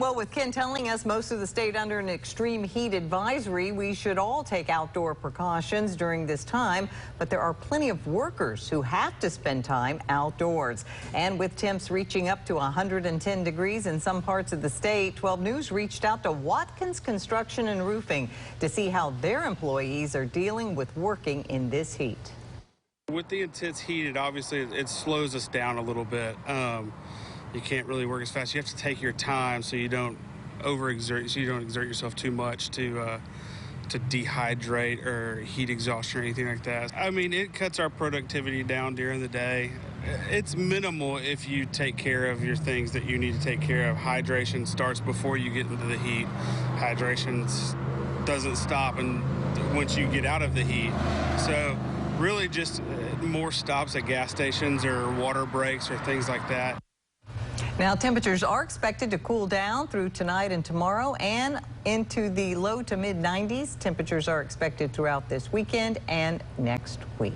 Well, with Ken telling us most of the state under an extreme heat advisory, we should all take outdoor precautions during this time. But there are plenty of workers who have to spend time outdoors. And with temps reaching up to 110 degrees in some parts of the state, 12 News reached out to Watkins Construction and Roofing to see how their employees are dealing with working in this heat. With the intense heat, it slows us down a little bit. You can't really work as fast. You have to take your time so you don't exert yourself too much to dehydrate or heat exhaustion or anything like that. I mean, it cuts our productivity down during the day. It's minimal if you take care of your things that you need to take care of. Hydration starts before you get into the heat. Hydration doesn't stop once you get out of the heat. So really just more stops at gas stations or water breaks or things like that. Now, temperatures are expected to cool down through tonight and tomorrow and into the low to mid 90s. Temperatures are expected throughout this weekend and next week.